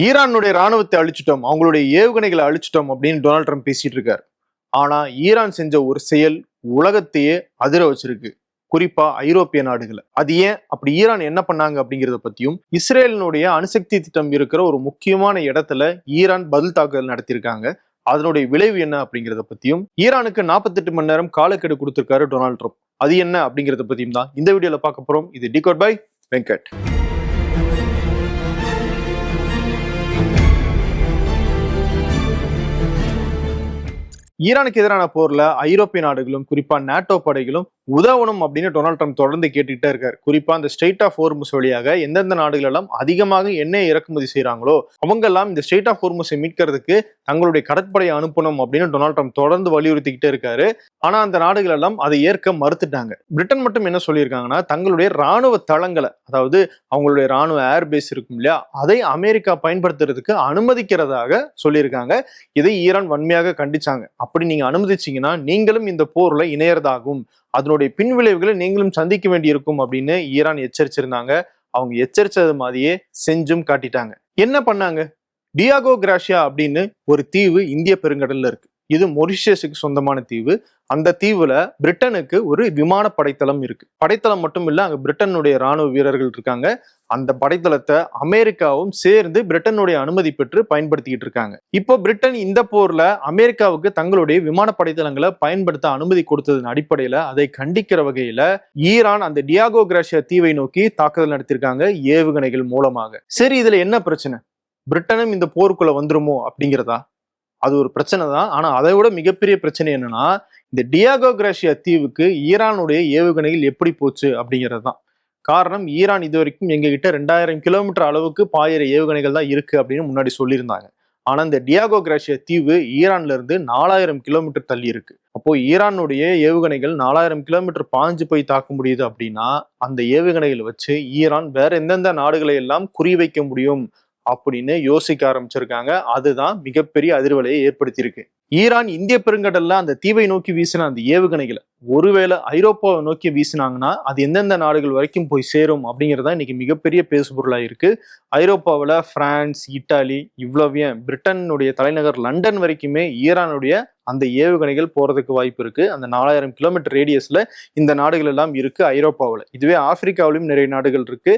ஈரானுடைய ராணுவத்தை அழிச்சிட்டோம், அவங்களுடைய ஏவுகணைகளை அழிச்சிட்டோம் அப்படின்னு டொனால்ட் ட்ரம்ப் பேசிட்டு இருக்காரு. ஆனா ஈரான் செஞ்ச ஒரு செயல் உலகத்தையே அதிர வச்சிருக்கு, குறிப்பா ஐரோப்பிய நாடுகளை. அது ஏன் அப்படி ஈரான் என்ன பண்ணாங்க அப்படிங்கிறத பத்தியும், இஸ்ரேலினுடைய அணுசக்தி திட்டம் இருக்கிற ஒரு முக்கியமான இடத்துல ஈரான் பதில் தாக்குதல் நடத்தியிருக்காங்க, அதனுடைய விளைவு என்ன அப்படிங்கிறத பத்தியும், ஈரானுக்கு 48 மணி நேரம் காலக்கெடு கொடுத்திருக்காரு டொனால்ட் ட்ரம்ப், அது என்ன அப்படிங்கிறத பத்தியும் தான் இந்த வீடியோல பார்க்க போறோம். இது டிகோட் பை வெங்கட். ஈரானுக்கு எதிரான போர்ல ஐரோப்பிய நாடுகளும் குறிப்பா நேட்டோ படைகளும் உதவணும் அப்படின்னு டொனால்ட் ட்ரம்ப் தொடர்ந்து கேட்டுக்கிட்டே இருக்காரு. குறிப்பா இந்த ஸ்ட்ரெயிட் ஆஃப் ஹோர்முஸ் வழியாக எந்தெந்த நாடுகள் எல்லாம் அதிகமாக எண்ணெய் இறக்குமதி செய்யறாங்களோ அவங்க எல்லாம் இந்த ஸ்ட்ரெயிட் ஆஃப் ஹோர்முஸை மீட்கிறதுக்கு தங்களுடைய கடற்படையை அனுப்பணும் அப்படின்னு டொனால்ட் ட்ரம்ப் தொடர்ந்து வலியுறுத்திக்கிட்டே இருக்காரு. ஆனா அந்த நாடுகள் எல்லாம் அதை ஏற்க மறுத்துட்டாங்க. பிரிட்டன் மட்டும் என்ன சொல்லியிருக்காங்கன்னா, தங்களுடைய ராணுவ தளங்களை, அதாவது அவங்களுடைய ராணுவ ஏர்பேஸ் இருக்கும் இல்லையா, அதை அமெரிக்கா பயன்படுத்துறதுக்கு அனுமதிக்கிறதாக சொல்லியிருக்காங்க. இதை ஈரான் வன்மையாக கண்டிச்சாங்க. அப்படி நீங்க அனுமதிச்சீங்கன்னா நீங்களும் இந்த போர்ல இணையறதாகும், அதனுடைய பின்விளைவுகளை நீங்களும் சந்திக்க வேண்டி இருக்கும் அப்படின்னு ஈரான் எச்சரிச்சிருந்தாங்க. அவங்க எச்சரிச்சது மாதிரியே செஞ்சும் காட்டிட்டாங்க. என்ன பண்ணாங்க? டியாகோ கிராஷியா அப்படின்னு ஒரு தீவு இந்திய பெருங்கடல்ல இருக்கு. இது மொரிஷியஸுக்கு சொந்தமான தீவு. அந்த தீவுல பிரிட்டனுக்கு ஒரு விமான படைத்தளம் இருக்கு. படைத்தளம் மட்டும் இல்ல, அங்க பிரிட்டனுடைய ராணுவ வீரர்கள் இருக்காங்க. அந்த படைத்தளத்தை அமெரிக்காவும் சேர்ந்து பிரிட்டனுடைய அனுமதி பெற்று பயன்படுத்திக்கிட்டு இருக்காங்க. இப்போ பிரிட்டன் இந்த போர்ல அமெரிக்காவுக்கு தங்களுடைய விமான படைத்தளங்களை பயன்படுத்த அனுமதி கொடுத்ததன் அடிப்படையில அதை கண்டிக்கிற வகையில ஈரான் அந்த டியாகோ கிராஷியா தீவை நோக்கி தாக்குதல் நடத்திருக்காங்க ஏவுகணைகள் மூலமாக. சரி, இதுல என்ன பிரச்சனை? பிரிட்டனும் இந்த போருக்குள்ள வந்துருமோ அப்படிங்கிறதா? அது ஒரு பிரச்சனை தான். ஆனா அதை விட மிகப்பெரிய பிரச்சனை என்னன்னா, இந்த டியாகோ கிராஷியா தீவுக்கு ஈரானுடைய ஏவுகணைகள் எப்படி போச்சு அப்படிங்கிறது தான் காரணம். ஈரான் இது வரைக்கும் எங்க கிட்ட 2000 கிலோமீட்டர் அளவுக்கு பாயிற ஏவுகணைகள் தான் இருக்கு அப்படின்னு முன்னாடி சொல்லியிருந்தாங்க. ஆனா இந்த டியாகோ கிராஷியா தீவு ஈரான்ல இருந்து 4000 கிலோமீட்டர் தள்ளி இருக்கு. அப்போ ஈரானுடைய ஏவுகணைகள் 4000 கிலோமீட்டர் பாஞ்சு போய் தாக்க முடியுது அப்படின்னா, அந்த ஏவுகணைகளை வச்சு ஈரான் வேற எந்தெந்த நாடுகளை எல்லாம் குறிவைக்க முடியும் அப்படின்னு யோசிக்க ஆரம்பிச்சிருக்காங்க. அதுதான் மிகப்பெரிய அதிர்வலையை ஏற்படுத்தியிருக்கு. ஈரான் இந்திய பெருங்கடல்ல அந்த தீவை நோக்கி வீசின அந்த ஏவுகணைகளை ஒருவேளை ஐரோப்பாவை நோக்கி வீசினாங்கன்னா அது எந்தெந்த நாடுகள் வரைக்கும் போய் சேரும் அப்படிங்கிறதா இன்னைக்கு மிகப்பெரிய பேசுபொருளா இருக்கு. ஐரோப்பாவில் பிரான்ஸ், இத்தாலி, இவ்வளவு ஏன் பிரிட்டனுடைய தலைநகர் லண்டன் வரைக்குமே ஈரானுடைய அந்த ஏவுகணைகள் போறதுக்கு வாய்ப்பு இருக்கு. அந்த 4000 கிலோமீட்டர் ரேடியஸ்ல இந்த நாடுகள் எல்லாம் இருக்கு ஐரோப்பாவில். இதுவே ஆப்பிரிக்காவிலும் நிறைய நாடுகள் இருக்கு.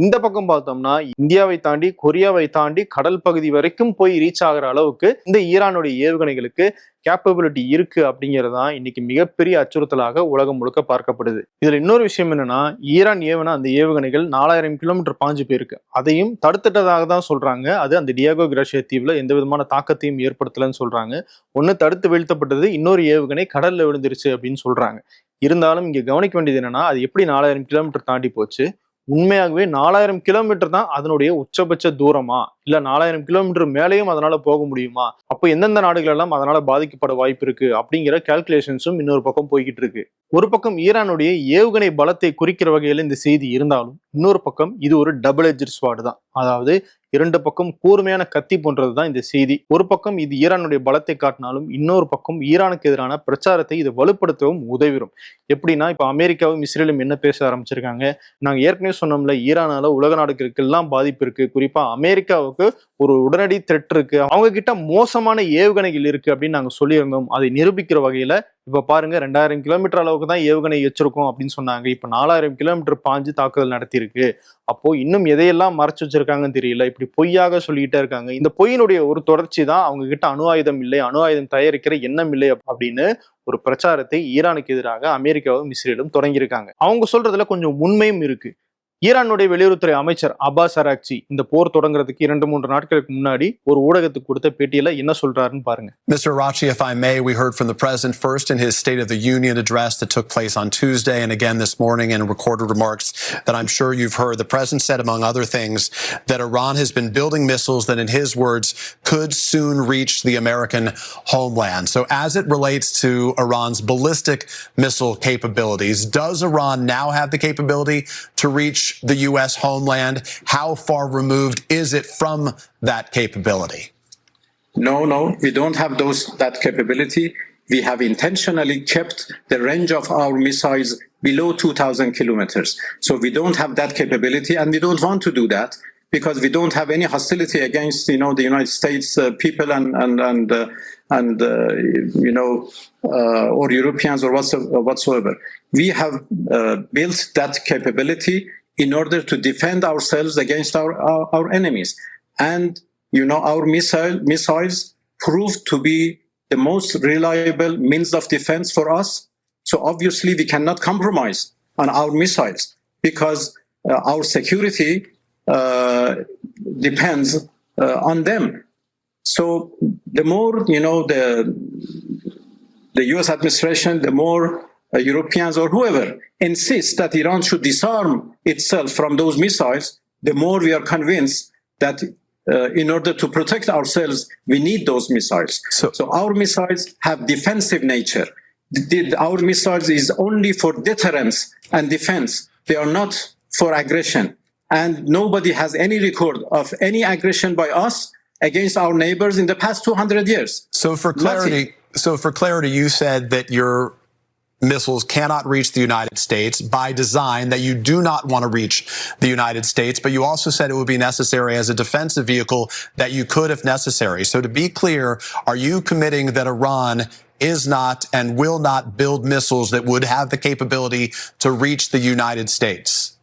இந்த பக்கம் பார்த்தோம்னா இந்தியாவை தாண்டி, கொரியாவை தாண்டி கடல் பகுதி வரைக்கும் போய் ரீச் ஆகிற அளவுக்கு இந்த ஈரானுடைய ஏவுகணைகளுக்கு கேப்பபிலிட்டி இருக்கு அப்படிங்கிறதான் இன்னைக்கு மிகப்பெரிய அச்சுறுத்தலாக உலகம் முழுக்க பார்க்கப்படுது. இதுல இன்னொரு விஷயம் என்னன்னா, ஈரான் ஏவன அந்த ஏவுகணைகள் 4000 கிலோமீட்டர் பாஞ்சு போயிருக்கு. அதையும் தடுத்துட்டதாக தான் சொல்றாங்க. அது அந்த டியாகோ கிராஷியா தீவுல எந்த விதமான தாக்கத்தையும் ஏற்படுத்தலன்னு சொல்றாங்க. ஒண்ணு தடுத்து வீழ்த்தப்பட்டது, இன்னொரு ஏவுகணை கடல்ல விழுந்துருச்சு அப்படின்னு சொல்றாங்க. இருந்தாலும் இங்க கவனிக்க வேண்டியது என்னன்னா, அது எப்படி 4000 கிலோமீட்டர் தாண்டி போச்சு? உண்மையாகவே 4000 கிலோமீட்டர் தான் அதனுடைய உச்சபட்ச தூரமா, இல்ல 4000 கிலோமீட்டர் மேலேயும் அதனால போக முடியுமா? அப்போ எந்தெந்த நாடுகள் எல்லாம் அதனால பாதிக்கப்பட வாய்ப்பு இருக்கு அப்படிங்கிற கால்குலேஷன்ஸும் இன்னொரு பக்கம் போய்கிட்டு இருக்கு. ஒரு பக்கம் ஈரானுடைய ஏவுகணை பலத்தை குறிக்கிற வகையில இந்த செய்தி இருந்தாலும், இன்னொரு பக்கம் இது ஒரு டபுள் எட்ஜ் ஸ்வார்டு தான். அதாவது இரண்டு பக்கம் கூர்மையான கத்தி போன்றதுதான் இந்த செய்தி. ஒரு பக்கம் இது ஈரானுடைய பலத்தை காட்டினாலும், இன்னொரு பக்கம் ஈரானுக்கு எதிரான பிரச்சாரத்தை இது வலுப்படுத்தவும் உதவிடும். எப்படின்னா, இப்ப அமெரிக்காவும் இஸ்ரேலும் என்ன பேச ஆரம்பிச்சிருக்காங்க? நாங்க ஏற்கனவே சொன்னோம்ல, ஈரானால உலக நாடுகளுக்கு எல்லாம் பாதிப்பு இருக்கு, குறிப்பா அமெரிக்காவுக்கு ஒரு உடனடி த்ரெட் இருக்கு, அவங்க கிட்ட மோசமான ஏவுகணைகள் இருக்கு அப்படின்னு நாங்க சொல்லியிருந்தோம். அதை நிரூபிக்கிற வகையில இப்ப பாருங்க, 2000 கிலோமீட்டர் அளவுக்கு தான் ஏவுகணை வச்சிருக்கோம் அப்படின்னு சொன்னாங்க. இப்ப 4000 கிலோமீட்டர் பாஞ்சு தாக்குதல் நடத்தியிருக்கு. அப்போ இன்னும் எதையெல்லாம் மறைச்சு வச்சிருக்காங்கன்னு தெரியல. இப்படி பொய்யாக சொல்லிக்கிட்டே இருக்காங்க. இந்த பொய்யினுடைய ஒரு தொடர்ச்சி தான் அவங்க கிட்ட அணு ஆயுதம் இல்லை, அணு ஆயுதம் தயாரிக்கிற எண்ணம் இல்லை அப்படின்னு ஒரு பிரச்சாரத்தை ஈரானுக்கு எதிராக அமெரிக்காவும் இஸ்ரேலும் தொடங்கியிருக்காங்க. அவங்க சொல்றதுல கொஞ்சம் உண்மையும் இருக்கு. ஈரானுடைய வெளியுறவுத்துறை அமைச்சர் அப்பாஸ் அராக்சி இந்த போர் தொடங்குறதுக்கு 2-3 நாட்களுக்கு முன்னாடி ஒரு ஊடகத்துக்கு கொடுத்த பேட்டியில என்ன சொல்றாருன்னு பாருங்க. Mr. Araghchi, if I may, we heard from the president first in his State of the Union address that took place on Tuesday and again this morning in recorded remarks that I'm sure you've heard. The president said, among other things, that Iran has been building missiles that, in his words, could soon reach the American homeland. So as it relates to Iran's ballistic missile capabilities, does Iran now have the capability to reach the U.S. homeland? How far removed is it from that capability? No, we don't have that capability. We have intentionally kept the range of our missiles below 2,000 kilometers. So we don't have that capability and we don't want to do that. because we don't have any hostility against, the United States people or Europeans or whatsoever. We have built that capability in order to defend ourselves against our enemies. And, our missiles proved to be the most reliable means of defense for us. So obviously we cannot compromise on our missiles because our security depends on them. So the more, the US administration, the more Europeans or whoever insists that Iran should disarm itself from those missiles, the more we are convinced that in order to protect ourselves, we need those missiles. So our missiles have defensive nature. Our missiles is only for deterrence and defense. They are not for aggression. And nobody has any record of any aggression by us against our neighbors in the past 200 years. So for clarity, you said that your missiles cannot reach the United States by design, that you do not want to reach the United States, but you also said it would be necessary as a defensive vehicle that you could if necessary. So to be clear, are you committing that Iran is not and will not build missiles that would have the capability to reach the United States?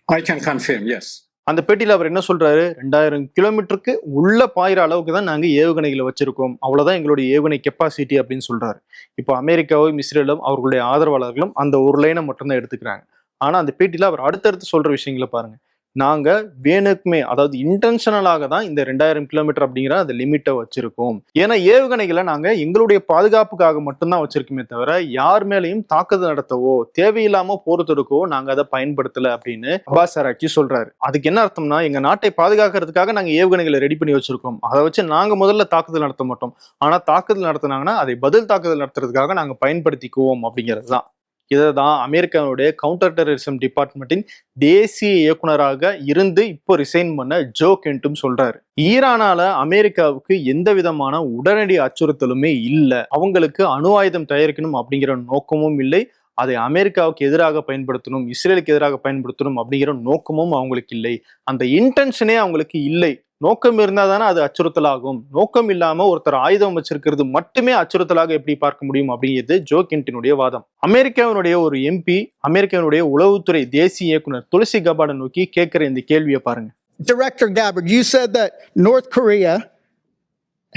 I can confirm, yes. அந்த பேட்டியில் அவர் என்ன சொல்றாரு, 2000 கிலோமீட்டருக்கு உள்ள பாயிற அளவுக்கு தான் நாங்க ஏவுகணைகளை வச்சிருக்கோம், அவ்வளவுதான் எங்களுடைய ஏவுகணை கெப்பாசிட்டி அப்படின்னு சொல்றாரு. இப்போ அமெரிக்காவும் இஸ்ரேலும் அவர்களுடைய ஆதரவாளர்களும் அந்த ஒரு லைனை மட்டும்தான் எடுத்துக்கிறாங்க. ஆனா அந்த பேட்டியில அவர் அடுத்தடுத்து சொல்ற விஷயங்களை பாருங்க. நாங்க வேணுக்குமே, அதாவது இன்டென்ஷனலாக தான் இந்த 2000 கிலோமீட்டர் அப்படிங்கிற அந்த லிமிட்டை வச்சிருக்கோம். ஏன்னா ஏவுகணைகளை நாங்க எங்களுடைய பாதுகாப்புக்காக மட்டும்தான் வச்சிருக்கோமே தவிர யார் மேலையும் தாக்குதல் நடத்தவோ தேவையில்லாம போர் தொடுக்கவோ நாங்க அதை பயன்படுத்தல அப்படின்னு அப்பாஸ் ஆராய்ச்சி சொல்றாரு. அதுக்கு என்ன அர்த்தம்னா, எங்க நாட்டை பாதுகாக்கிறதுக்காக நாங்க ஏவுகணைகளை ரெடி பண்ணி வச்சிருக்கோம், அதை வச்சு நாங்க முதல்ல தாக்குதல் நடத்த மாட்டோம், ஆனா தாக்குதல் நடத்தினாங்கன்னா அதை பதில் தாக்குதல் நடத்துறதுக்காக நாங்க பயன்படுத்திக்குவோம் அப்படிங்கிறது தான். இதை தான் அமெரிக்காவுடைய கவுண்டர் டெரரிசம் டிபார்ட்மெண்ட்டின் தேசிய இயக்குனராக இருந்து இப்போ ரிசைன் பண்ண ஜோ கென்ட்டும் சொல்றாரு. ஈரானால அமெரிக்காவுக்கு எந்த விதமான உடனடி அச்சுறுத்தலுமே இல்லை, அவங்களுக்கு அணு ஆயுதம் தயாரிக்கணும் அப்படிங்கிற நோக்கமும் இல்லை, அதை அமெரிக்காவுக்கு எதிராக பயன்படுத்தணும், இஸ்ரேலுக்கு எதிராக பயன்படுத்தணும் அப்படிங்கிற நோக்கமும் அவங்களுக்கு இல்லை, அந்த இன்டென்ஷனே அவங்களுக்கு இல்லை. நோக்கம் இருந்தா தானே அது அச்சுறுத்தலாகும், நோக்கம் இல்லாம ஒருத்தர் ஆயுதம் வச்சிருக்கிறது மட்டுமே அச்சுறுத்தலாக எப்படி பார்க்க முடியும் அப்படிங்கிறது ஜோ கென்ட்டினுடைய வாதம். அமெரிக்காவினுடைய ஒரு எம்பி அமெரிக்காவினுடைய உளவுத்துறை தேசிய இயக்குனர் துளசி கபாடை நோக்கி கேட்கிற இந்த கேள்வியை பாருங்க. Director Gabbard, you said that North Korea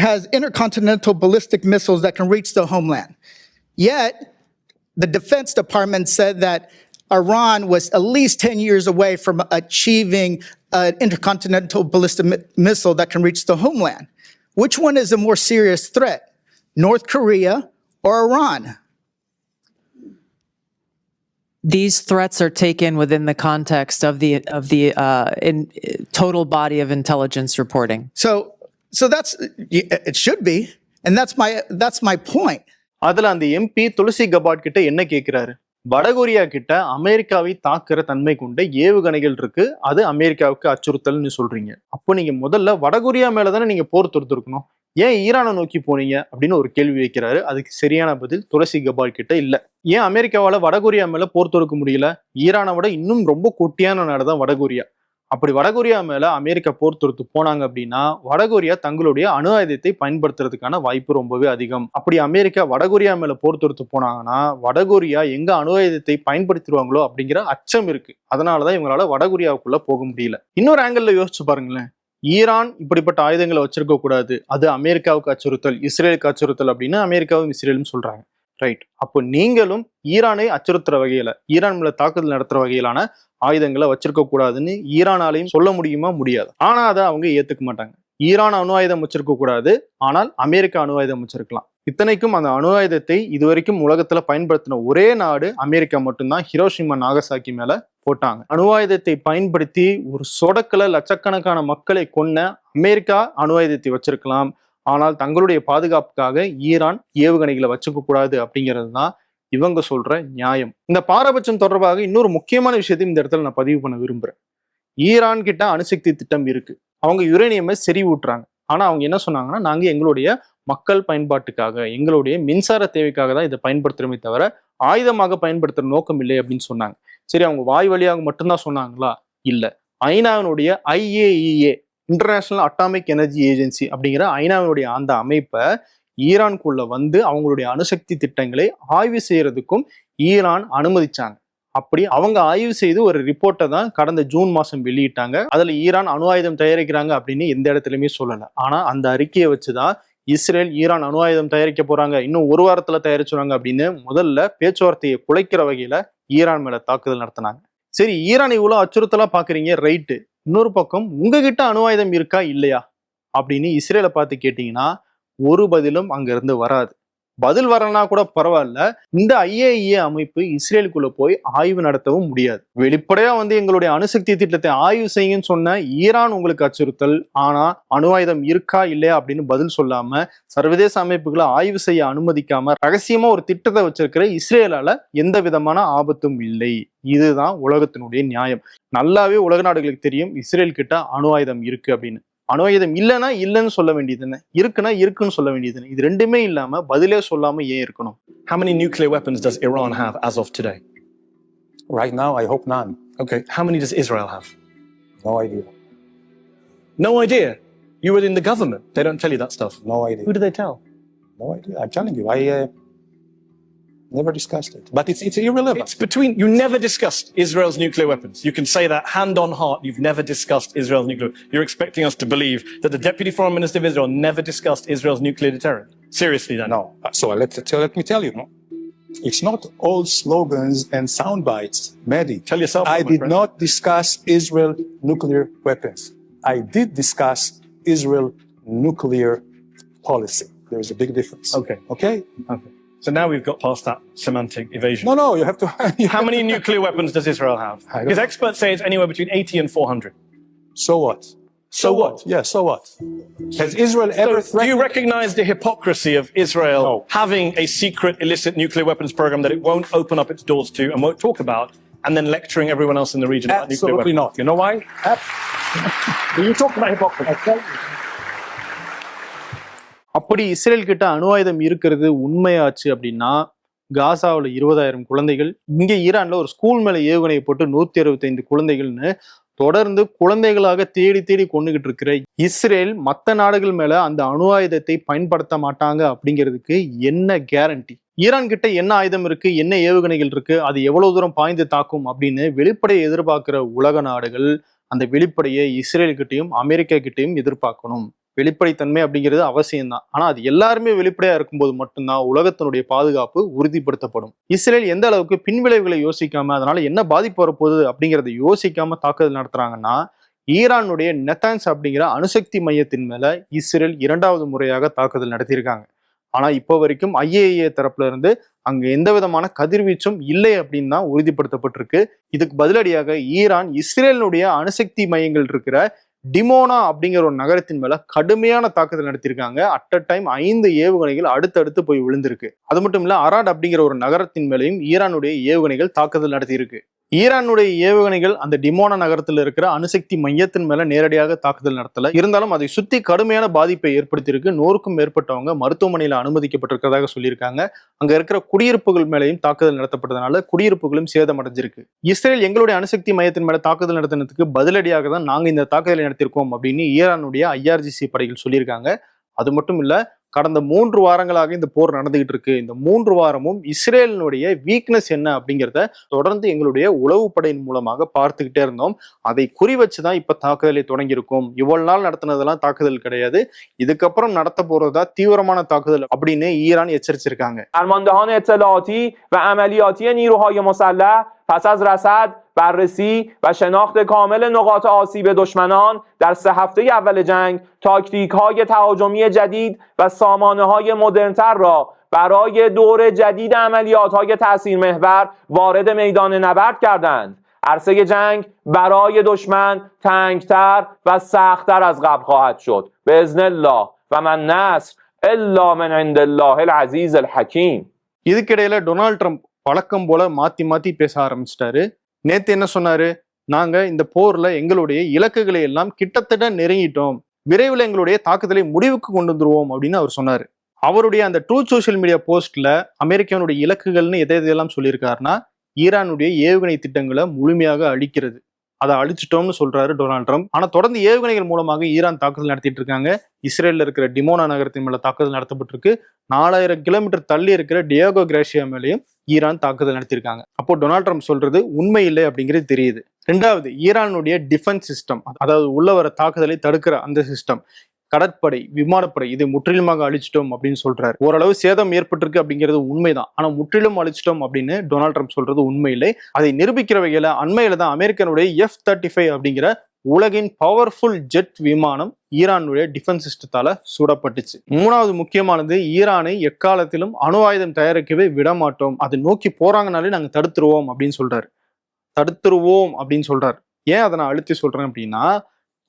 has intercontinental ballistic missiles that can reach the homeland. Yet, the Defense Department said that Iran was at least 10 years away from achieving an intercontinental ballistic missile that can reach the homeland. Which one is a more serious threat, North Korea or Iran? These threats are taken within the context of the total body of intelligence reporting. So that's, it should be, and that's my point. அதுல அந்த MP துளசி கபாட் கிட்ட என்ன கேட்கிறாரு, வடகொரியா கிட்ட அமெரிக்காவை தாக்குற தன்மை கொண்ட ஏவுகணைகள் இருக்கு, அது அமெரிக்காவுக்கு அச்சுறுத்தல்னு சொல்றீங்க, அப்போ நீங்க முதல்ல வடகொரியா மேலதானே நீங்க போர் தொடுத்திருக்கணும், ஏன் ஈரானை நோக்கி போனீங்க அப்படின்னு ஒரு கேள்வி வைக்கிறாரு. அதுக்கு சரியான பதில் துளசி கபால் கிட்ட இல்ல. ஏன் அமெரிக்காவால வடகொரியா மேல போர் தொடுக்க முடியல, ஈரானை விட இன்னும் ரொம்ப குட்டியான நாடுதான் வடகொரியா. அப்படி வடகொரியா மேல அமெரிக்கா போர் தொடுத்து போனாங்க அப்படின்னா வடகொரியா தங்களுடைய அணு ஆயுதத்தை பயன்படுத்துறதுக்கான வாய்ப்பு ரொம்பவே அதிகம். அப்படி அமெரிக்கா வடகொரியா மேல போர் தொடுத்து போனாங்கன்னா வடகொரியா எங்க அணு ஆயுதத்தை பயன்படுத்திடுவாங்களோ அப்படிங்கிற அச்சம் இருக்கு. அதனாலதான் இவங்களால வடகொரியாவுக்குள்ள போக முடியல. இன்னொரு ஆங்கிள் யோசிச்சு பாருங்களேன், ஈரான் இப்படிப்பட்ட ஆயுதங்களை வச்சிருக்க கூடாது, அது அமெரிக்காவுக்கு அச்சுறுத்தல், இஸ்ரேலுக்கு அச்சுறுத்தல் அப்படின்னு அமெரிக்காவும் இஸ்ரேலும் சொல்றாங்க. ரைட், அப்போ நீங்களும் ஈரானை அச்சுறுத்துற வகையில, ஈரான் மேல தாக்குதல் நடத்துற வகையிலான ஆயுதங்களை வச்சிருக்க கூடாதுன்னு ஈரானாலையும் சொல்ல முடியுமா? முடியாது. ஆனா அதை அவங்க ஏத்துக்க மாட்டாங்க. ஈரான் அணு ஆயுதம் வச்சிருக்க கூடாது, ஆனால் அமெரிக்கா அணு ஆயுதம் வச்சிருக்கலாம். இத்தனைக்கும் அந்த அணு ஆயுதத்தை இதுவரைக்கும் உலகத்துல பயன்படுத்தின ஒரே நாடு அமெரிக்கா மட்டும்தான். ஹிரோஷிமா நாகசாக்கி மேல போட்டாங்க. அணு ஆயுதத்தை பயன்படுத்தி ஒரு சொடக்குல லட்சக்கணக்கான மக்களை கொன்ன அமெரிக்கா அணு ஆயுதத்தை வச்சிருக்கலாம், ஆனால் தங்களுடைய பாதுகாப்புக்காக ஈரான் ஏவுகணைகளை வச்சுக்க கூடாது அப்படிங்கிறது தான் இவங்க சொல்ற நியாயம். இந்த பாரபட்சம் தொடர்பாக இன்னொரு முக்கியமான விஷயத்தையும் இந்த இடத்துல நான் பதிவு பண்ண விரும்புறேன். ஈரான் கிட்ட அணுசக்தி திட்டம் இருக்கு, அவங்க யுரேனியமை செறிவூட்டுறாங்க. ஆனா அவங்க என்ன சொன்னாங்கன்னா, நாங்க எங்களுடைய மக்கள் பயன்பாட்டுக்காக, எங்களுடைய மின்சார தேவைக்காக தான் இதை பயன்படுத்துறோமே தவிர ஆயுதமாக பயன்படுத்துற நோக்கம் இல்லை அப்படின்னு சொன்னாங்க. சரி, அவங்க வாய் வழியாக மட்டும்தான் சொன்னாங்களா? இல்ல, ஐநாவினுடைய IAEA international atomic energy agency அப்படிங்கிற ஐநாவினுடைய அந்த அமைப்பை ஈரானுக்குள்ள வந்து அவங்களுடைய அணுசக்தி திட்டங்களை ஆய்வு செய்யறதுக்கும் ஈரான் அனுமதிச்சாங்க. அப்படி அவங்க ஆய்வு செய்து ஒரு ரிப்போர்ட்டை தான் கடந்த ஜூன் மாசம் வெளியிட்டாங்க. அதுல ஈரான் அணு ஆயுதம் தயாரிக்கிறாங்க அப்படின்னு எந்த இடத்துலயுமே சொல்லல. ஆனா அந்த அறிக்கையை வச்சுதான் இஸ்ரேல் ஈரான் அணு ஆயுதம் தயாரிக்க போறாங்க, இன்னும் ஒரு வாரத்துல தயாரிச்சுறாங்க அப்படின்னு முதல்ல பேச்சுவார்த்தையை குலைக்கிற வகையில ஈரான் மேல தாக்குதல் நடத்தினாங்க. சரி, ஈரான் இவ்வளவு அச்சுறுத்தலா பாக்குறீங்க, ரைட்டு. இன்னொரு பக்கம் உங்ககிட்ட அணு ஆயுதம் இருக்கா இல்லையா அப்படின்னு இஸ்ரேலை பார்த்து கேட்டீங்கன்னா ஒரு பதிலும் அங்க இருந்து வராது. பதில் வரலனா கூட பரவாயில்ல, இந்த IAEA அமைப்பு இஸ்ரேலுக்குள்ள போய் ஆய்வு நடத்தவும் முடியாது. வெளிப்படையா வந்து எங்களுடைய அணுசக்தி திட்டத்தை ஆய்வு செய்யுங்கன்னு சொன்ன ஈரான் உங்களுக்கு அச்சுறுத்தல், ஆனா அணு ஆயுதம் இருக்கா இல்லையா அப்படின்னு பதில் சொல்லாம சர்வதேச அமைப்புகளை ஆய்வு செய்ய அனுமதிக்காம ரகசியமா ஒரு திட்டத்தை வச்சிருக்கிற இஸ்ரேலால எந்த விதமான ஆபத்தும் இல்லை. இதுதான் உலகத்தினுடைய நியாயம். நல்லாவே உலக நாடுகளுக்கு தெரியும் இஸ்ரேல் கிட்ட அணு ஆயுதம் இருக்கு அப்படின்னு. அணு ஆயுதம் இல்லைன்னா இல்லைன்னு சொல்ல வேண்டியதுன்னு, இருக்குன்னா இருக்குன்னு சொல்ல வேண்டியதுன்னு. இது ரெண்டுமே இல்லாம பதிலே சொல்லாம ஏன் இருக்கணும்? How many nuclear weapons does Iran have as of today? Right now, I hope none. Okay, how many does Israel have? No idea. No idea. You were in the government. They don't tell you that stuff. No idea. Who do they tell? No idea. I'm telling you, I never discussed it. But it's irrelevant. It's between, you never discussed Israel's nuclear weapons. You can say that hand on heart, you've never discussed Israel's nuclear. You're expecting us to believe that the Deputy Foreign Minister of Israel never discussed Israel's nuclear deterrent. Seriously, Dan? No. So let me tell you, no? It's not all slogans and sound bites, Mehdi. Tell yourself. I did not discuss Israel nuclear weapons. I did discuss Israel nuclear policy. There is a big difference. Okay. Okay? Okay. So now we've got past that semantic evasion. No, you have to. How many nuclear weapons does Israel have? I don't Because know. experts say it's anywhere between 80 and 400. So what? So what? Yeah, so what? Has Israel ever So do you threatened? recognize the hypocrisy of Israel No. having a secret illicit nuclear weapons program that it won't open up its doors to and won't talk about, and then lecturing everyone else in the region about nuclear Absolutely weapons? not. You know why? You talk about hypocrisy. அப்படி Israel கிட்ட அணு ஆயுதம் இருக்கிறது உண்மையாச்சு அப்படின்னா காசாவில் 20,000 குழந்தைகள், இங்க ஈரான்ல ஒரு ஸ்கூல் மேல ஏவுகணையை போட்டு 165 குழந்தைகள்னு தொடர்ந்து குழந்தைகளாக தேடி தேடி கொண்டுகிட்டு இருக்கிற இஸ்ரேல் மற்ற நாடுகள் மேல அந்த அணு ஆயுதத்தை பயன்படுத்த மாட்டாங்க அப்படிங்கிறதுக்கு என்ன கேரண்டி? ஈரான் கிட்ட என்ன ஆயுதம் இருக்கு, என்ன ஏவுகணைகள் இருக்கு, அது எவ்வளவு தூரம் பாய்ந்து தாக்கும் அப்படின்னு வெளிப்படையை எதிர்பார்க்கிற உலக நாடுகள் அந்த வெளிப்படையை இஸ்ரேல் கிட்டையும் அமெரிக்கா கிட்டையும் எதிர்பார்க்கணும். வெளிப்படைத்தன்மை அப்படிங்கிறது அவசியம்தான். ஆனா அது எல்லாருமே வெளிப்படையா இருக்கும்போது மட்டும்தான் உலகத்தினுடைய பாதுகாப்பு உறுதிப்படுத்தப்படும். இஸ்ரேல் எந்த அளவுக்கு பின்விளைவுகளை யோசிக்காம, அதனால என்ன பாதிப்பு வரப்போகுது அப்படிங்கறத யோசிக்காம தாக்குதல் நடத்துறாங்கன்னா, ஈரானுடைய நெத்தான்ஸ் அப்படிங்கிற அணுசக்தி மையத்தின் மேல இஸ்ரேல் 2வது முறையாக தாக்குதல் நடத்தியிருக்காங்க. ஆனா இப்போ வரைக்கும் IAEA தரப்புல இருந்து அங்க எந்த விதமான கதிர்வீச்சும் இல்லை அப்படின்னு தான் உறுதிப்படுத்தப்பட்டிருக்கு. இதுக்கு பதிலடியாக ஈரான் இஸ்ரேலினுடைய அணுசக்தி மையங்கள் இருக்கிற டிமோனா அப்படிங்கிற ஒரு நகரத்தின் மேல கடுமையான தாக்குதல் நடத்தியிருக்காங்க. அட் அ டைம் 5 ஏவுகணைகள் அடுத்தடுத்து போய் விழுந்திருக்கு. அது மட்டும் இல்ல, அராட் அப்படிங்கிற ஒரு நகரத்தின் மேலையும் ஈரானுடைய ஏவுகணைகள் தாக்குதல் நடத்தியிருக்கு. ஈரானுடைய ஏவுகணைகள் அந்த டிமோனா நகரத்தில் இருக்கிற அணுசக்தி மையத்தின் மேல நேரடியாக தாக்குதல் நடத்தல. இருந்தாலும் அதை சுத்தி கடுமையான பாதிப்பை ஏற்படுத்தியிருக்கு. 100க்கும் மேற்பட்டவங்க மருத்துவமனையில அனுமதிக்கப்பட்டிருக்கிறதாக சொல்லியிருக்காங்க. அங்க இருக்கிற குடியிருப்புகள் மேலையும் தாக்குதல் நடத்தப்பட்டதுனால குடியிருப்புகளும் சேதமடைஞ்சிருக்கு. இஸ்ரேல் எங்களுடைய அணுசக்தி மையத்தின் மேல தாக்குதல் நடத்தினதுக்கு பதிலடியாக தான் நாங்க இந்த தாக்குதலை நடத்திருக்கோம் அப்படின்னு ஈரானுடைய IRGC படைகள் சொல்லியிருக்காங்க. அது மட்டும் இல்ல, கடந்த 3 வாரங்களாக இந்த போர் நடந்துகிட்டு இருக்கு. இந்த 3 வாரமும் இஸ்ரேலினுடைய வீக்னஸ் என்ன அப்படிங்கிறத தொடர்ந்து எங்களுடைய உளவுப்படையின் மூலமாக பார்த்துக்கிட்டே இருந்தோம். அதை குறி வச்சுதான் இப்ப தாக்குதலை தொடங்கியிருக்கோம். இவ்வளவு நாள் நடத்தினதெல்லாம் தாக்குதல் கிடையாது, இதுக்கப்புறம் நடத்த போறதா தீவிரமான தாக்குதல் அப்படின்னு ஈரான் எச்சரிச்சிருக்காங்க. فرماندهان اطلاعاتی و عملیاتی نیروهای مسلح پس از رصد، بررسی و شناخت کامل نقاط آسیب دشمنان در 3 هفته اول جنگ، تاکتیک‌های تهاجمی جدید و سامانه‌های مدرن‌تر را برای دور جدید عملیات‌های تأثیرمحور وارد میدان نبرد کردند. عرصه جنگ برای دشمن تنگ‌تر و سخت‌تر از قبل خواهد شد. باذن الله و من نصر الا من عند الله العزیز الحکیم. இதுக்கிடையில டொனால்ட் ட்ரம்ப் வழக்கம் போல மாத்தி மாத்தி பேச ஆரம்பிச்சிட்டாரு. நேத்து என்ன சொன்னாரு? நாங்க இந்த போர்ல எங்களுடைய இலக்குகளை எல்லாம் கிட்டத்தட்ட நெருங்கிட்டோம், விரைவில் எங்களுடைய தாக்குதலை முடிவுக்கு கொண்டு வந்துருவோம் அப்படின்னு அவர் சொன்னாரு. அவருடைய அந்த ட்ரூத் சோஷியல் மீடியா போஸ்ட்ல அமெரிக்காவுடைய இலக்குகள்னு எதையெல்லாம் சொல்லியிருக்காருன்னா, ஈரானுடைய ஏவுகணை திட்டங்களை முழுமையாக அழிக்கிறது, அதை அழிச்சிட்டோம்னு சொல்றாரு டொனால்ட் ட்ரம்ப். ஆனா தொடர்ந்து ஏவுகணைகள் மூலமாக ஈரான் தாக்குதல் நடத்திட்டு இருக்காங்க. இஸ்ரேல்ல இருக்கிற டிமோனா நகரத்தின் மேல தாக்குதல் நடத்தப்பட்டிருக்கு. 4000 கிலோமீட்டர் தள்ளி இருக்கிற டியாகோ கிராஷியா மேலேயும் ஈரான் தாக்குதல் நடத்திருக்காங்க. அப்போ டொனால்ட் ட்ரம்ப் சொல்றது உண்மை இல்லை அப்படிங்கிறது தெரியுது. ரெண்டாவது, ஈரானுடைய டிஃபென்ஸ் சிஸ்டம், அதாவது உள்ள வர தாக்குதலை தடுக்கிற அந்த சிஸ்டம், கடற்படை, விமானப்படை, இதை முற்றிலுமாக அழிச்சிட்டோம் அப்படின்னு சொல்றாரு. ஓரளவு சேதம் ஏற்பட்டிருக்கு அப்படிங்கிறது உண்மைதான். ஆனா முற்றிலும் அழிச்சிட்டோம் அப்படின்னு டொனால்ட் ட்ரம்ப் சொல்றது உண்மை இல்லை. அதை நிரூபிக்கிற வகையில அண்மையில தான் அமெரிக்கனுடைய F-35 அப்படிங்கிற உலகின் பவர்ஃபுல் ஜெட் விமானம் ஈரானுடைய டிஃபென்ஸ் சிஸ்டத்தால சுடப்பட்டுச்சு. மூணாவது முக்கியமானது, ஈரானை எக்காலத்திலும் அணு ஆயுதம் தயாரிக்கவே விட மாட்டோம், அது நோக்கி போறாங்கனாலே நாங்க தடுத்துருவோம் அப்படின்னு சொல்றாரு. தடுத்துருவோம் அப்படின்னு சொல்றாரு. ஏன் அதை நான் அழுத்தி சொல்றேன் அப்படின்னா,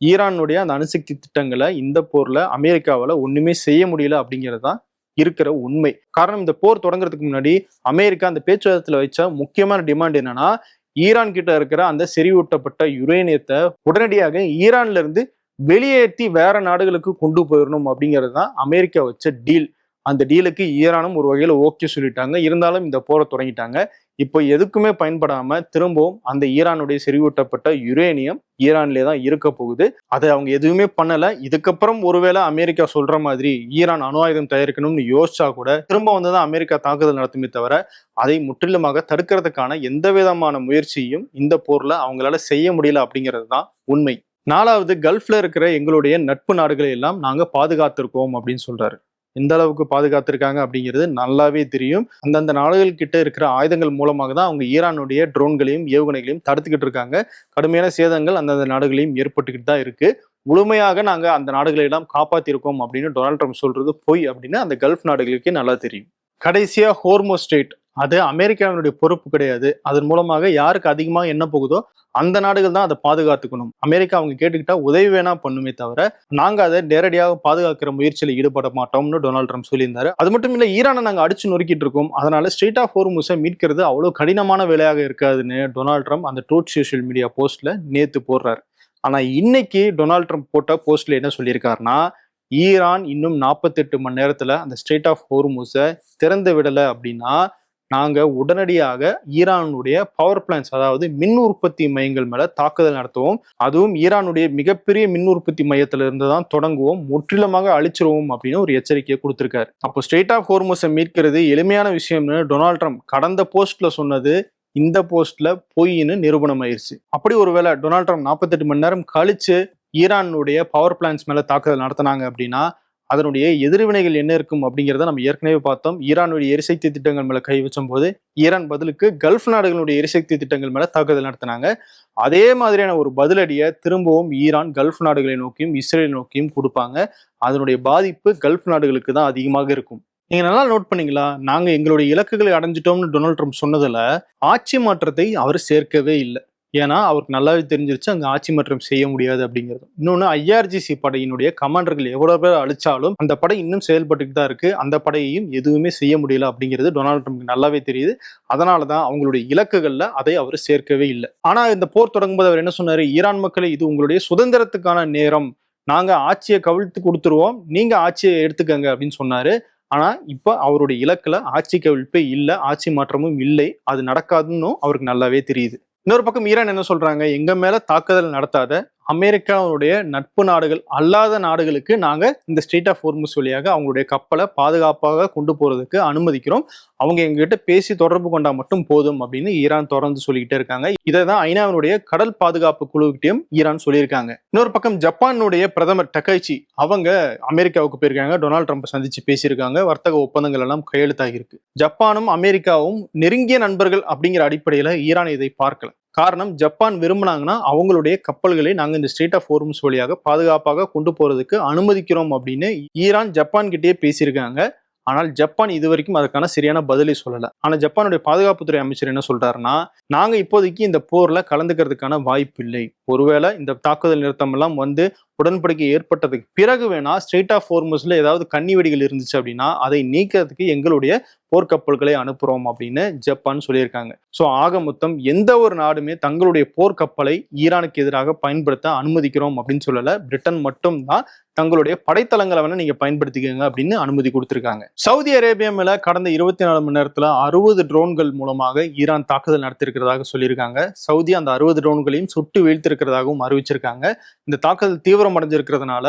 ஈரானுடைய அந்த அணுசக்தி திட்டங்களை இந்த போர்ல அமெரிக்காவால ஒண்ணுமே செய்ய முடியல அப்படிங்கிறது தான் இருக்கிற உண்மை. காரணம், இந்த போர் தொடங்குறதுக்கு முன்னாடி அமெரிக்கா அந்த பேச்சுவார்த்தையில வச்ச முக்கியமான டிமாண்ட் என்னன்னா, ஈரான் கிட்ட இருக்கிற அந்த செறிவூட்டப்பட்ட யுரேனியத்தை உடனடியாக ஈரான்ல இருந்து வெளியேற்றி வேற நாடுகளுக்கு கொண்டு போயிடணும் அப்படிங்கிறது தான் அமெரிக்கா வச்ச டீல். அந்த டீலுக்கு ஈரானும் ஒரு வகையில ஓகே சொல்லிட்டாங்க. இருந்தாலும் இந்த போரை தொடங்கிட்டாங்க. இப்போ எதுக்குமே பயன்படாம திரும்பவும் அந்த ஈரானுடைய செறிவூட்டப்பட்ட யுரேனியம் ஈரான்லேயே தான் இருக்க போகுது. அதை அவங்க எதுவுமே பண்ணல. இதுக்கப்புறம் ஒருவேளை அமெரிக்கா சொல்ற மாதிரி ஈரான் அணு ஆயுதம் தயாரிக்கணும்னு யோசிச்சா கூட திரும்ப வந்துதான் அமெரிக்கா தாக்குதல் நடத்துமே தவிர அதை முற்றிலுமாக தடுக்கிறதுக்கான எந்த விதமான முயற்சியும் இந்த போர்ல அவங்களால செய்ய முடியல அப்படிங்கிறது தான் உண்மை. நாலாவது, கல்ஃப்ல இருக்கிற எங்களுடைய நட்பு நாடுகளை எல்லாம் நாங்க பாதுகாத்திருக்கோம் அப்படின்னு சொல்றாரு. எந்த அளவுக்கு பாதுகாத்திருக்காங்க அப்படிங்கிறது நல்லாவே தெரியும். அந்தந்த நாடுகள் கிட்ட இருக்கிற ஆயுதங்கள் மூலமாக தான் அவங்க ஈரானுடைய ட்ரோன்களையும் ஏவுகணைகளையும் தடுத்துக்கிட்டு இருக்காங்க. கடுமையான சேதங்கள் அந்தந்த நாடுகளையும் ஏற்பட்டுக்கிட்டு தான் இருக்கு. முழுமையாக நாங்க அந்த நாடுகளை எல்லாம் காப்பாத்திருக்கோம் அப்படின்னு டொனால்ட் ட்ரம்ப் சொல்றது பொய் அப்படின்னு அந்த கல்ஃப் நாடுகளுக்கே நல்லா தெரியும். கடைசியா, ஹோர்மோஸ் ஸ்ட்ரெய்ட், அது அமெரிக்காவினுடைய பொறுப்பு கிடையாது. அதன் மூலமாக யாருக்கு அதிகமாக என்ன போகுதோ அந்த நாடுகள் தான் அதை பாதுகாத்துக்கணும். அமெரிக்கா அவங்க கேட்டுக்கிட்டா உதவி வேணா பண்ணுமே தவிர நாங்க அதை நேரடியாக பாதுகாக்கிற முயற்சியில் ஈடுபட மாட்டோம்னு டொனால்ட் ட்ரம்ப் சொல்லியிருந்தாரு. அது மட்டும் இல்ல, ஈரானை நாங்க அடிச்சு நொறுக்கிட்டு இருக்கோம், அதனால ஸ்ட்ரெய்ட் ஆஃப் ஹோர்முஸை மீட்கிறது அவ்வளவு கடினமான வேலையாக இருக்காதுன்னு டொனால்ட் ட்ரம்ப் அந்த ட்ரூத் சோஷியல் மீடியா போஸ்ட்ல நேத்து போடுறாரு. ஆனா இன்னைக்கு டொனால்ட் ட்ரம்ப் போட்ட போஸ்ட்ல என்ன சொல்லியிருக்காருன்னா, ஈரான் இன்னும் 48 மணி நேரத்துல அந்த ஸ்ட்ரெய்ட் ஆஃப் ஹோர்முஸை திறந்து விடலை அப்படின்னா நாங்க உடனடியாக ஈரானுடைய பவர் பிளான்ஸ், அதாவது மின் உற்பத்தி மையங்கள் மேல தாக்குதல் நடத்துவோம். அதுவும் ஈரானுடைய மிகப்பெரிய மின் உற்பத்தி மையத்துல இருந்து தான் தொடங்குவோம், முற்றிலுமாக அழிச்சிருவோம் அப்படின்னு ஒரு எச்சரிக்கையை கொடுத்திருக்காரு. அப்போ ஸ்ட்ரெய்ட் ஆஃப் ஹோர்முஸை மீட்கிறது எளிமையான விஷயம்னு டொனால்ட் ட்ரம்ப் கடந்த போஸ்ட்ல சொன்னது இந்த போஸ்ட்ல பொய்ன்னு நிரூபணம் ஆயிருச்சு. அப்படி ஒருவேளை டொனால்ட் ட்ரம்ப் 48 மணி நேரம் கழிச்சு ஈரானுடைய பவர் பிளான்ஸ் மேல தாக்குதல் நடத்தினாங்க அப்படின்னா அதனுடைய எதிர்வினைகள் என்ன இருக்கும் அப்படிங்கிறத நம்ம ஏற்கனவே பார்த்தோம். ஈரானுடைய எரிசக்தி திட்டங்கள் மேல கை வச்சும் போது ஈரான் பதிலுக்கு கல்ஃப் நாடுகளுடைய எரிசக்தி திட்டங்கள் மேல தாக்குதல் நடத்தினாங்க. அதே மாதிரியான ஒரு பதிலடியை திரும்பவும் ஈரான் கல்ஃப் நாடுகளை நோக்கியும் இஸ்ரேல் நோக்கியும் கொடுப்பாங்க. அதனுடைய பாதிப்பு கல்ஃப் நாடுகளுக்கு தான் அதிகமாக இருக்கும். நீங்க நல்லா நோட் பண்ணீங்களா, நாங்க எங்களுடைய இலக்குகளை அடைஞ்சிட்டோம்னு டொனால்ட் ட்ரம்ப் சொன்னதுல ஆட்சி மாற்றத்தை அவர் சேர்க்கவே இல்லை. ஏன்னா அவருக்கு நல்லாவே தெரிஞ்சிருச்சு அங்க ஆட்சி மாற்றம் செய்ய முடியாது அப்படிங்கிறது. இன்னொன்னு, IRGC படையினுடைய கமாண்டர்கள் எவ்வளவு பேர் அழிச்சாலும் அந்த படை இன்னும் செயல்பட்டுட்டு தான் இருக்கு. அந்த படையையும் எதுவுமே செய்ய முடியல அப்படிங்கிறது டொனால்ட் ட்ரம்ப்க்கு நல்லாவே தெரியுது. அதனாலதான் அவங்களுடைய இலக்குகள்ல அதை அவர் சேர்க்கவே இல்லை. ஆனா இந்த போர் தொடங்கும்போது அவர் என்ன சொன்னாரு, ஈரான் மக்களை இது உங்களுடைய சுதந்திரத்துக்கான நேரம், நாங்க ஆட்சியை கவிழ்த்து கொடுத்துருவோம், நீங்க ஆட்சியை எடுத்துக்கங்க அப்படின்னு சொன்னாரு. ஆனா இப்ப அவருடைய இலக்குல ஆட்சி கவிழ்ப்பே இல்லை, ஆட்சி மாற்றமும் இல்லை, அது நடக்காதுன்னு அவருக்கு நல்லாவே தெரியுது. இன்னொரு பக்கம் ஈரான் என்ன சொல்றாங்க, எங்க மேல தாக்குதல் நடத்தாத அமெரிக்காவுடைய நட்பு நாடுகள் அல்லாத நாடுகளுக்கு நாங்க இந்த ஸ்ட்ரெய்ட் ஆஃப் ஹோர்முஸ் வழியாக அவங்களுடைய கப்பலை பாதுகாப்பாக கொண்டு போறதுக்கு அனுமதிக்கிறோம், அவங்க எங்ககிட்ட பேசி தொடர்பு கொண்டா மட்டும் போதும் அப்படின்னு ஈரான் தொடர்ந்து சொல்லிக்கிட்டே இருக்காங்க. இதை தான் ஐநாவினுடைய கடல் பாதுகாப்பு குழுக்கிட்டையும் ஈரான் சொல்லியிருக்காங்க. இன்னொரு பக்கம் ஜப்பானுடைய பிரதமர் டகைச்சி அவங்க அமெரிக்காவுக்கு போயிருக்காங்க, டொனால்ட் ட்ரம்ப்பை சந்திச்சு பேசியிருக்காங்க. வர்த்தக ஒப்பந்தங்கள் எல்லாம் கையெழுத்தாகிருக்கு. ஜப்பானும் அமெரிக்காவும் நெருங்கிய நண்பர்கள் அப்படிங்கிற அடிப்படையில ஈரான் இதை பார்க்கல. காரணம், ஜப்பான் விரும்பினாங்கன்னா அவங்களுடைய கப்பல்களை நாங்க இந்த ஸ்ட்ரெய்ட் ஆஃப் ஹோர்முஸ் வழியாக பாதுகாப்பாக கொண்டு போறதுக்கு அனுமதிக்கிறோம் அப்படின்னு ஈரான் ஜப்பான் கிட்டேயே பேசியிருக்காங்க. ஆனால் ஜப்பான் இது வரைக்கும் அதுக்கான சரியான பதிலை சொல்லல. ஆனா ஜப்பானுடைய பாதுகாப்புத்துறை அமைச்சர் என்ன சொல்றாருன்னா, நாங்க இப்போதைக்கு இந்த போர்ல கலந்துக்கிறதுக்கான வாய்ப்பு இல்லை, ஒருவேளை இந்த தாக்குதல் நிறுத்தம் எல்லாம் வந்து உடன்படிக்கை ஏற்பட்டதுக்கு பிறகு வேணா ஸ்ட்ரெயிட் ஆஃப் ஹோர்முஸ்ல ஏதாவது கன்னி வெடிகள் இருந்துச்சு அப்படின்னா அதை நீக்கிறதுக்கு எங்களுடைய போர்க்கப்பல்களை அனுப்புறோம் அப்படின்னு ஜப்பான் சொல்லியிருக்காங்க. ஸோ ஆக மொத்தம் எந்த ஒரு நாடுமே தங்களுடைய போர்க்கப்பலை ஈரானுக்கு எதிராக பயன்படுத்த அனுமதிக்கிறோம் அப்படின்னு சொல்லல. பிரிட்டன் மட்டும் தான் தங்களுடைய படைத்தளங்களை வேணா நீங்க பயன்படுத்திக்கங்க அப்படின்னு அனுமதி கொடுத்திருக்காங்க. சவுதி அரேபியா மேல கடந்த 24 மணி நேரத்துல 60 ட்ரோன்கள் மூலமாக ஈரான் தாக்குதல் நடத்திருக்கிறதாக சொல்லியிருக்காங்க. சவுதி அந்த 60 ட்ரோன்களையும் சுட்டு வீழ்த்திருக்கிறதாகவும் அறிவிச்சிருக்காங்க. இந்த தாக்குதல் தீவிரம் அடைஞ்சிருக்கிறதுனால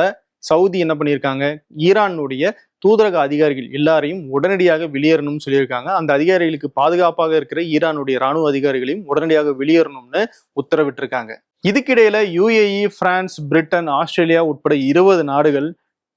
சவுதி என்ன பண்ணியிருக்காங்க, ஈரானுடைய தூதரக அதிகாரிகள் எல்லாரையும் உடனடியாக வெளியேறணும்னு சொல்லியிருக்காங்க. அந்த அதிகாரிகளுக்கு பாதுகாப்பாக இருக்கிற ஈரானுடைய ராணுவ அதிகாரிகளையும் உடனடியாக வெளியேறணும்னு உத்தரவிட்டிருக்காங்க. இதுக்கிடையில UAE, பிரான்ஸ், பிரிட்டன், ஆஸ்திரேலியா உட்பட 20 நாடுகள்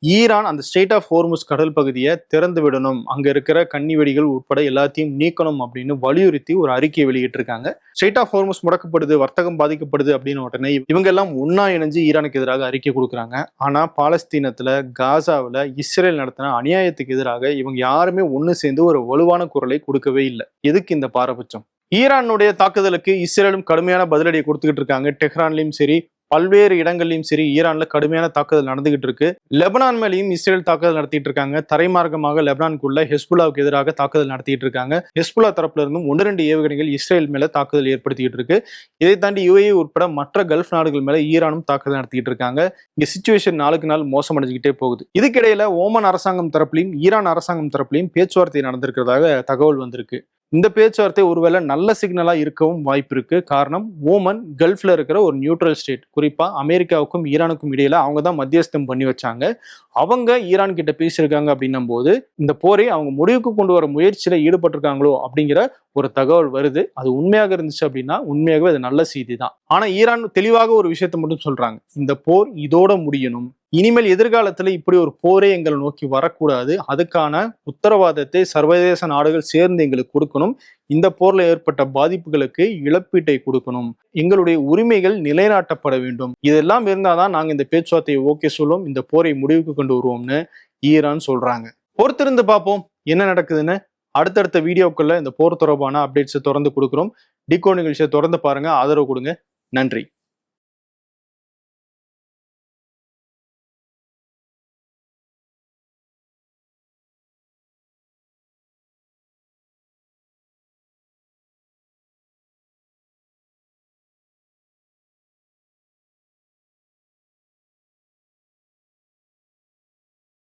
ஈரான் அந்த ஸ்ட்ரெயிட் ஆஃப் ஹோர்முஸ் கடல் பகுதியை திறந்து விடணும், அங்க இருக்கிற கன்னி வெடிகள் உட்பட எல்லாத்தையும் நீக்கணும் அப்படின்னு வலியுறுத்தி ஒரு அறிக்கையை வெளியிட்டிருக்காங்க. ஸ்ட்ரெயிட் ஆஃப் ஹோர்முஸ் முடக்கப்படுது, வர்த்தகம் பாதிக்கப்படுது அப்படின்னு உடனே இவங்க எல்லாம் ஒன்னா இணைஞ்சு ஈரானுக்கு எதிராக அறிக்கை கொடுக்குறாங்க. ஆனா பாலஸ்தீனத்துல, காசாவில் இஸ்ரேல் நடத்தின அநியாயத்துக்கு எதிராக இவங்க யாருமே ஒன்னு சேர்ந்து ஒரு வலுவான குரலை கொடுக்கவே இல்லை. எதுக்கு இந்த பாரபட்சம்? ஈரானுடைய தாக்குதலுக்கு இஸ்ரேலும் கடுமையான பதிலடியை கொடுத்துக்கிட்டு இருக்காங்க. டெஹ்ரான்லயும் சரி, பல்வேறு இடங்கள்லயும் சரி ஈரான்ல கடுமையான தாக்குதல் நடந்துகிட்டு இருக்கு. லெபனான் மேலேயும் இஸ்ரேல் தாக்குதல் நடத்திட்டு இருக்காங்க. தரைமார்க்கமாக லெபனானுக்குள்ள ஹெஸ்புல்லாவுக்கு எதிராக தாக்குதல் நடத்திட்டு இருக்காங்க. ஹெஸ்புல்லா தரப்புல இருந்தும் 1-2 ஏவுகணைகள் இஸ்ரேல் மேல தாக்குதல் ஏற்படுத்திட்டு இருக்கு. இதை தாண்டி UAE உட்பட மற்ற கல்ஃப் நாடுகள் மேல ஈரானும் தாக்குதல் நடத்திட்டு இருக்காங்க. இங்க சிச்சுவேஷன் நாளுக்கு நாள் மோசமடைஞ்சுக்கிட்டே போகுது. இதுக்கிடையில ஓமன் அரசாங்கம் தரப்புலையும் ஈரான் அரசாங்கம் தரப்புலையும் பேச்சுவார்த்தை நடந்திருக்கிறதாக தகவல் வந்திருக்கு. இந்த பேச்சுவார்த்தை ஒருவேளை நல்ல சிக்னலா இருக்கவும் வாய்ப்பு இருக்கு. காரணம், ஓமன் கல்ஃப்ல இருக்கிற ஒரு நியூட்ரல் ஸ்டேட். குறிப்பா அமெரிக்காவுக்கும் ஈரானுக்கும் இடையில அவங்க தான் மத்தியஸ்தம் பண்ணி வச்சாங்க. அவங்க ஈரான் கிட்ட பேசியிருக்காங்க அப்படின்னும் போது இந்த போரை அவங்க முடிவுக்கு கொண்டு வர முயற்சியில ஈடுபட்டிருக்காங்களோ அப்படிங்கிற ஒரு தகவல் வருது. அது உண்மையாக இருந்துச்சு அப்படின்னா உண்மையாகவே அது நல்ல செய்தி தான். ஆனா ஈரான் தெளிவாக ஒரு விஷயத்தை மட்டும் சொல்றாங்க, இந்த போர் இதோட முடியணும், இனிமேல் எதிர்காலத்துல இப்படி ஒரு போரே எங்களை நோக்கி வரக்கூடாது, அதுக்கான உத்தரவாதத்தை சர்வதேச நாடுகள் சேர்ந்து எங்களுக்கு கொடுக்கணும், இந்த போர்ல ஏற்பட்ட பாதிப்புகளுக்கு இழப்பீட்டை கொடுக்கணும், எங்களுடைய உரிமைகள் நிலைநாட்டப்பட வேண்டும், இதெல்லாம் இருந்தாதான் நாங்க இந்த பேச்சுவார்த்தையை ஓகே சொல்லுவோம், இந்த போரை முடிவுக்கு கொண்டு வருவோம்னு ஈரான் சொல்றாங்க. பொறுத்திருந்து பார்ப்போம் என்ன நடக்குதுன்னு. அடுத்தடுத்த வீடியோக்குள்ள இந்த போர் தொடர்பான அப்டேட்ஸை தொடர்ந்து கொடுக்குறோம். டிகோட் நிகழ்ச்சியை தொடர்ந்து பாருங்க, ஆதரவு கொடுங்க. நன்றி.